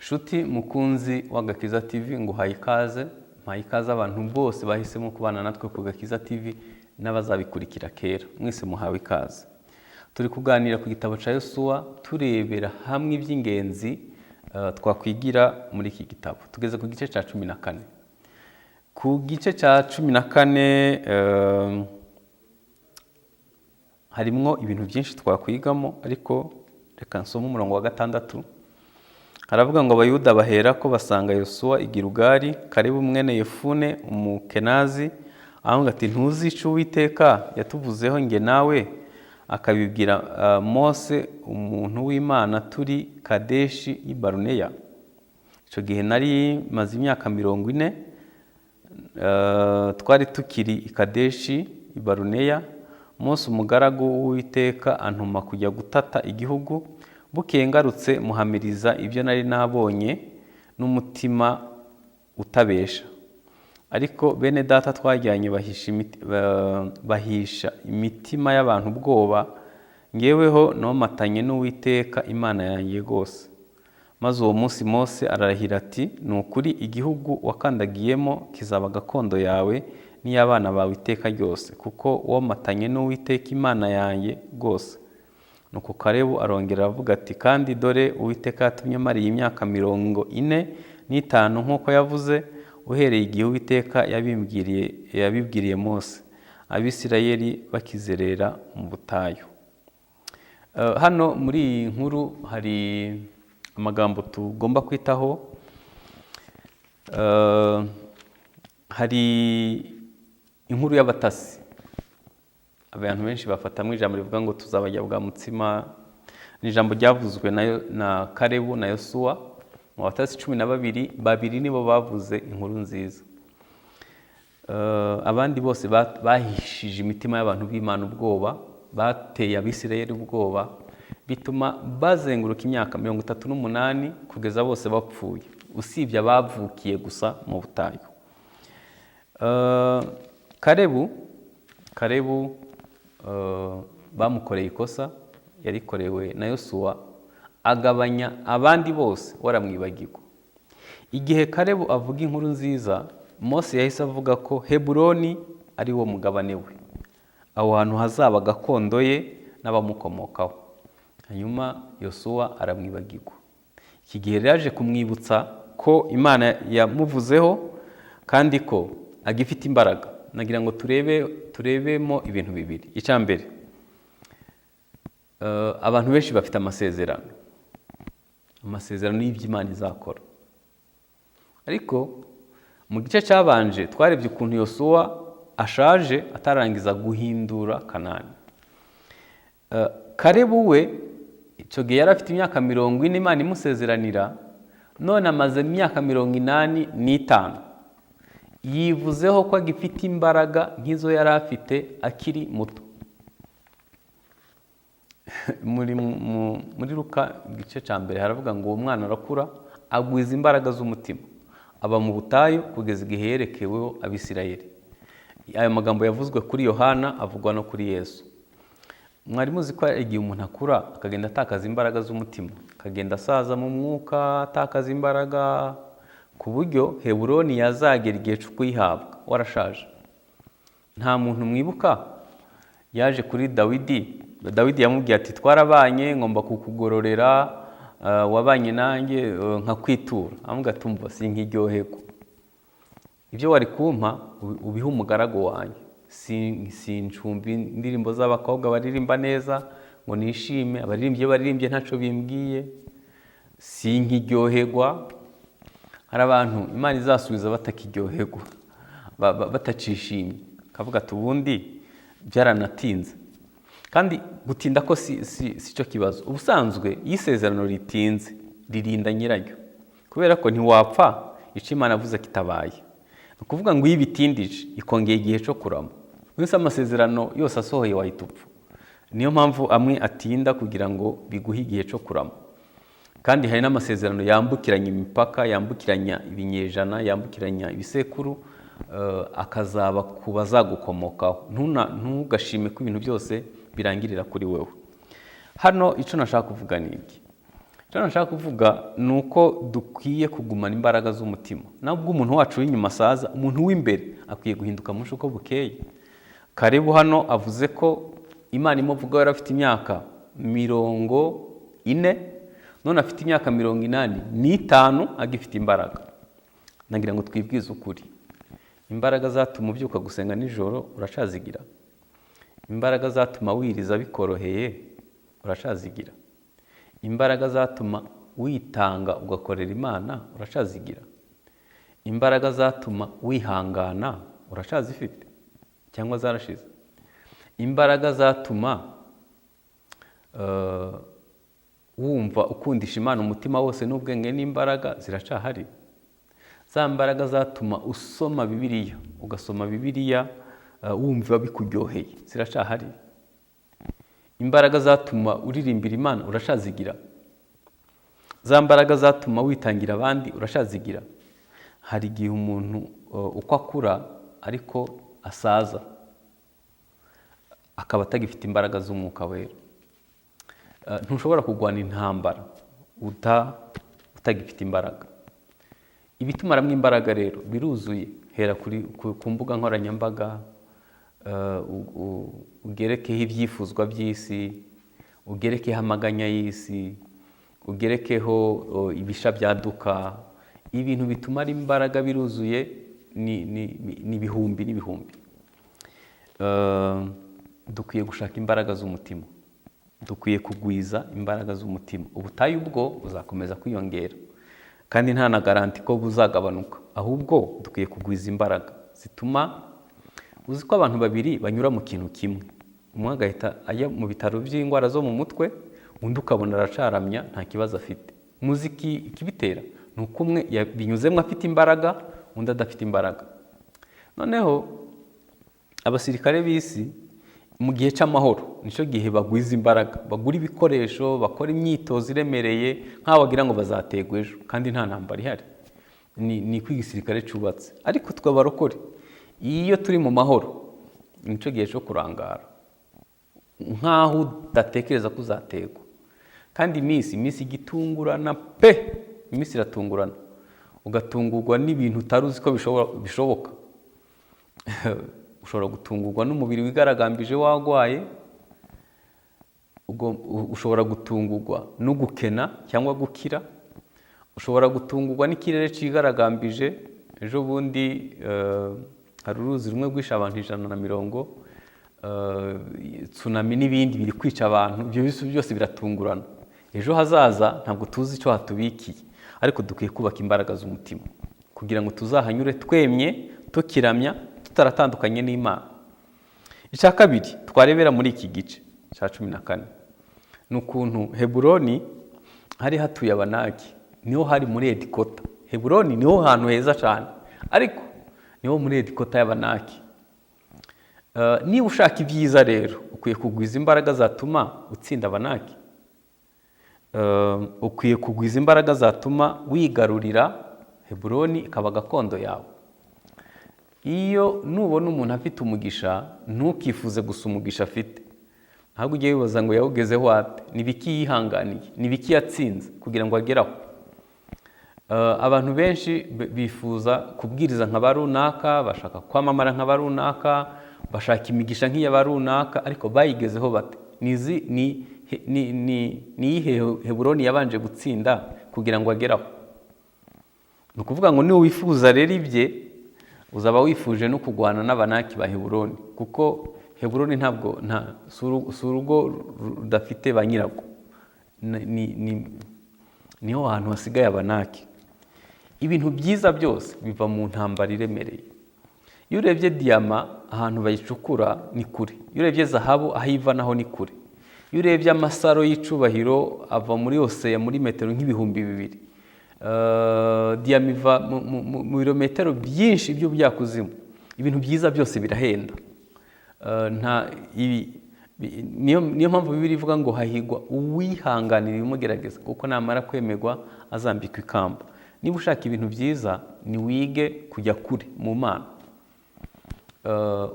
Nshuti mukunzi w'Agakiza TV nguhaye ikaze, mpaye ikaze abantu bose bahisemo kubana natwe ku Gakiza TV n'abazabikurikira kera. Mwese muhawe ikaze. Turi kuganira ku gitabo ca Yosuwa turebera hamwe iby'ingenzi twakwigira muri iki gitabo. Tugeze ku gice ca 14. Ku gice ca 14 harimwo ibintu byinshi twakwigamo, ariko reka nsome umurongo wa 6. Haravuga ngo Abayuda bahera ko basanga Yosuwa i Gilugali, Kalebu mwene Yefune umukenazi, avuga ati ntuzice Uwiteka yatuvuzeho nge nawe, akabibwira Mose umuntu w'Imana turi Kadeshi y'i Baruneya. Ico gihe nari maze imyaka 40, twari tukiri i Kadeshi i Baruneya. Mose umugaragu w'Uwiteka antuma kujya gutata igihugu. Bukeye ngarutse muhamiriza ibyo nari nabonye n'umutima utabesha. Ariko bene data twajyanye bahisha imitima y'abantu ubwoba, ngeweho nomatanye n'Uwiteka Imana yanjye gose. Maze uwo munsi Mose ararahira ati, nukuri igihugu wakandagiyemo kizaba gakondo yawe n'iy'abana bawe iteka ryose, kuko womatanye n'Uwiteka Imana yanjye gose. Nuko Kalebu arongera avuga ati, kandi dore Uwiteka yatumye mari imyaka 45 nk'uko yavuze, uhereye igihe Uwiteka yabibwiriye Mose, Abisirayeli bakizerera mu butayu. Hano muri iyi nkuru hari amagambo tugomba kwitaho. Hari inkuru y'abatasi. Abantu benshi bafatamwe ijambo rivuga ngo tuzabajya bwa mutsima. Ni ijambo ryavuzwe na Kalebu na Yosuwa. Mu batasi 12, babiri nibo bavuze inkuru nziza. Abandi bose bahishije imitima y'abantu b'Imana ubwoba, bateye Abisirayeli ubwoba, bituma bazenguruka imyaka 38 kugeza bose bapfuye, usibye abavukiye gusa mu butayu. Kalebu bamukoreye ikosa yarikorewe na Yosuwa, agabanya abandi bose waramwibagirwa. Igihe Kalebu avuga inkuru nziza, Mose yahise avuga ko Heburoni ari wo mugabane we, aho hantu hazaba gakondo ye n'abamukomokaho. Hanyuma Yosuwa aramwibagirwa. Iki gihe yaje kumwibutsa ko Imana yamuvuzeho kandi ko agifite imbaraga. Nagira ngo turebemo ibintu bibiri. Icambere, abantu benshi bafite amasezerano y'iby'Imana izakora. Ariko mu gice cyabanje twarebye ukuntu Yosuwa ashaje atarangiza guhindura Kanani. Kalebu we icyo gihe yari afite imyaka 40 Imana imusezeranira, none amaze imyaka 85. Yivuzeho ko agifite imbaraga nk'izo yari afite akiri muto. Muri Luka igice cya mbere haravuga ngo uwo mwana arakura, agwiza imbaraga z'umutima, aba mu butayu kugeza igihe yerekeweho Abisirayeli. Ayo magambo yavuzwe kuri Yohana avugwa no kuri Yesu. Mwari muzi ko igihe umuntu akura akagenda atakaza imbaraga z'umutima, akagenda asaza mu mwuka, atakaza imbaraga, ku buryo Heburoni yazagera igihe cyo kuyihabwa warashaje. Nta muntu mwibuka yaje kuri Dawidi yamubwiye ati, twarabanye ngomba kukugororera, wabanye nanjye nkakwitura. Amuga tumva sinkiryoheko. Ibyo wari kumpa ubiha umugaragu wanjye. Sincumbi indirimbo z'abakobwa baririmba neza ngo nishime, abaririmbye ntaco bimbwiye, sinkiryoherwa. Hari abantu Imana izasubiza batakiryoherwa, batacishimye, kavuga ati ubundi byaranatinze. Kandi gutinda ko si cyo kibazo. Ubusanzwe y'isezerano ritinze ririnda nyiraryo, kubera ko ntiwapfa icyo Imana avuze kitabaye. Ukuvuga ngo yibitindije ikongeye igihe cyo kurama. Mwese amasezerano yose asohoye wahitupfa. Niyo mpamvu amwe atinda kugira ngo biguhe igihe cyo kurama. Kandi hari n'amasezerano yambukiranya imipaka, yambukiranya ibinyejana, yambukiranya ibisekuru, akazaba kubazagukomokaho. Ntugashime ko ibintu byose birangirira kuri wewe. Hano icyo nashaka kuvuga ni iki. icyo nashaka kuvuga ni uko dukwiye kugumana imbaraga z'umutima. Nubwo umuntu wacu w'inyuma asaza, umuntu w'imbere akwiye guhinduka mushi uko bukeye. Karebu hano avuze ko Imana imuvuga yari afite imyaka 40, none afite imyaka 85 agifite imbaraga. Nagira ngo twibwize ukuri. Imbaraga zatuma ubyuka gusenga nijoro uracazigira. Imbaraga zatuma wiriza bikoroheye uracazigira. Imbaraga zatuma witanga ugakorera Imana uracazigira. Imbaraga zatuma wihangana uracazifite cyangwa zarashize. Imbaraga zatuma wumva ukundisha Imana umutima wose n'ubwenge n'imbaraga ziracahari. Za mbaraga zatuma usoma Bibiliya, ugasoma Bibiliya wumva bikuryoheye ziracahari. Imbaraga zatuma uririmbira Imana uracazigira. Za mbaraga zatuma witangira abandi uracazigira. Hari igihe umuntu uko akura ariko asaza akaba atagifite imbaraga z'umwuka wera. Ntushobora kurwana intambara utagifite imbaraga. Ibitumaramwe imbaraga rero biruzuye. Hera ku mbuga nkoranyambaga, ugerekeho ibyifuzwa by'isi, ugerekeho amaganya y'isi, ugerekeho ibisha byaduka. Ibintu bitumara imbaraga biruzuye ni ibihumbi n'ibihumbi. Dukwiye gushaka imbaraga z'umutima. Dukwiye kugwiza imbaraga z'umutima. Ubutayu bwo buzakomeza kwiyongera kandi nta na garanti ko buzagabanuka. Ahubwo dukwiye kugwiza imbaraga zituma uzi ko abantu babiri banyura mu kintu kimwe. Umwe agahita ajya mu bitaro by'indwara zo mu mutwe, undi ukabona aracaramya nta kibazo afite. Muziki ikibitera ni uko umwe binyuzemo afite imbaraga, undi adafite imbaraga. Noneho abasirikare b'isi mu gihe cy'amahoro nicyo gihe bagwiza imbaraga, bagura ibikoresho, bakora imyitozo iremereye nk'aho bagira ngo bazategwa ejo kandi nta ntambara ihari. Ni ko igisirikare cyubatse. Ariko twabarokore iyo turi mu mahoro nicyo gihe cyo kurangara nk'aho udatekereza ko uzategwa. Kandi iminsi igitungurana pe, iminsi iratungurana, ugatungurwa n'ibintu utari uzi ko bishoboka. Ushobora gutungurwa n'umubiri wigaragambije wagwaye, ushobora gutungurwa no gukena cyangwa gukira, ushobora gutungurwa n'ikirere cigaragambije. Ejo bundi hari uruzi rumwe rwishe abantu 140, tsunami n'ibindi biri kwica abantu. Ibyo byose biratungurana. Ejo hazaza ntabwo tuzi icyo hatubikiye, ariko dukwiye kubaka imbaraga z'umutima kugira ngo tuzahanyure twemye, tukiramya, tutaratandukanye n'Imana. Icya kabiri twarebera muri iki gice cya 14 ni ukuntu Heburoni hari hatuye Abanaki. Niho hari muri Edikota. Heburoni niho hantu heza cyane, ariko niho muri Edikota y'Abanaki. Niba ushaka ibyiza rero ukwiye kugwiza imbaraga zatuma utsinda Abanaki. Ukwiye kugwiza imbaraga zatuma wigarurira Heburoni ikaba gakondo yawe. Iyo nubona umuntu afite umugisha ntukifuze gusa umugisha afite, ahubwo ujye wibaza ngo yawugezeho ate, nibiki yihanganiye, nibiki yatsinze kugira ngo ageraho. Abantu benshi bifuza kubwiriza nka runaka, bashaka kwamamara nka runaka, bashaka imigisha nk'iya barunaka, ariko bayigezeho bate? Ni Heburoni yabanje gutsinda kugira ngo ageraho. Ni ukuvuga ngo niba wifuza rero ibye, uzaba wifuje no kugwana n'Abanaki ba Heburoni, kuko Heburoni ntabwo si urugo rudafite ba nyirago. Niho hantu hasigaye Abanaki. Ibintu byiza byose biva mu ntambara iremereye. Iyo urebye diyama ahantu bayicukura ni kure. Iyo urebye zahabu aho iva naho ni kure. Iyo urebye amasaro y'icubahiro ava muri yose muri metero nk'ibihumbi 2000. Diyama iva mu birometero byinshi by'ubujyakuzimu. Ibintu byiza byose birahenda. Niyo mpamvu Bibiliya ivuga ngo hahigwa uwihanganira ibimugerageza, kuko namara kwemerwa azambikwa ikamba. Niba ushaka ibintu byiza ni wige kujya kure mu Mana.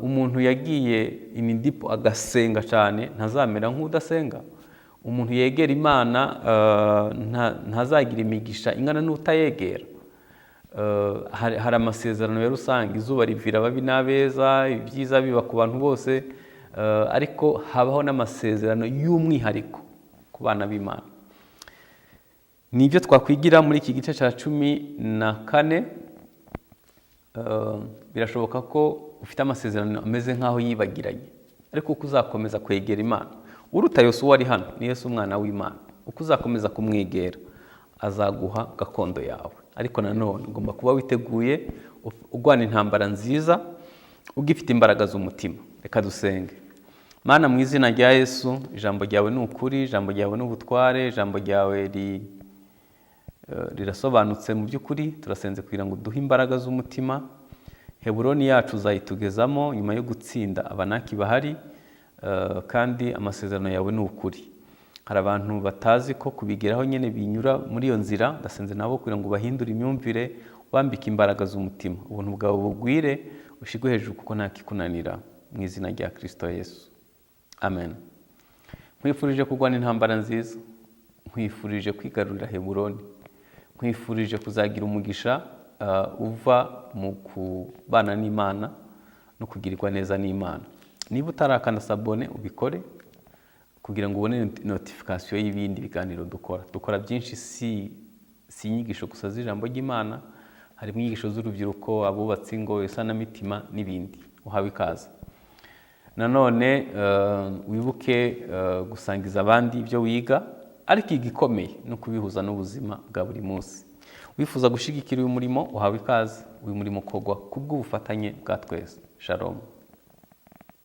Umuntu yagiye imidipo agasenga cyane ntazamera nk'udasenga. umuntu yegera Imana ntazagira imigisha ingana n'utayegera. Hari amasezerano ya rusange, izuba rivira ababi n'abeza, ibyiza biba ku bantu bose, ariko habaho n'amasezerano y'umwihariko ku bana b'Imana. Nibyo twakwigira muri iki gice cya 14. Birashoboka ko ufite amasezerano ameze nk'aho yibagiranye, ariko uko uzakomeza kwegera Imana, uruta Yosuwa ari hano ni Yesu umwana w'Imana, uko uzakomeza kumwegera azaguha gakondo yawe. Ariko nanone ugomba kuba witeguye, urwana intambara nziza, ugifite imbaraga z'umutima. Reka dusenge. Mana, mu izina rya Yesu, ijambo ryawe ni ukuri, ijambo ryawe ni ubutware, ijambo ryawe rirasobanutse mu by'ukuri. Turasenze kugira ngo duhe imbaraga z'umutima. Heburoni yacu uzayitugezamo nyuma yo gutsinda Abanaki bahari, kandi amasezerano yawe ni ukuri. Hari abantu batazi ko kubigeraho nyine binyura muri iyo nzira. Ndasenze nabo kugira ngo bahindure imyumvire, wambike imbaraga z'umutima, ubuntu bwawe bugwire, ushigwe hejuru kuko nta kikunanira, mu izina rya Kristo Yesu, amen. Nkwifurije kurwana intambara nziza, nkwifurije kwigarurira Heburoni, nkwifurije kuzagira umugisha uva mu kubana n'Imana no kugirirwa neza n'Imana. Niba utarakanda sabone ubikore kugira ngo ubone notification y'ibindi biganiro dukora byinshi. Si inyigisho gusa z'ijambo ry'Imana, harimo inyigisho z'urubyiruko, abubatsi ingo, isanamitima n'ibindi. Uhawe ikaze. Nanone wibuke gusangiza abandi ibyo wiga, ariko igikomeye no kubihuza n'ubuzima bwa buri munsi. Wifuza gushigikira uyu murimo, uhawe ikaze. Uyu murimo ukogwa kubw'ubufatanye bwa twese. Shalom.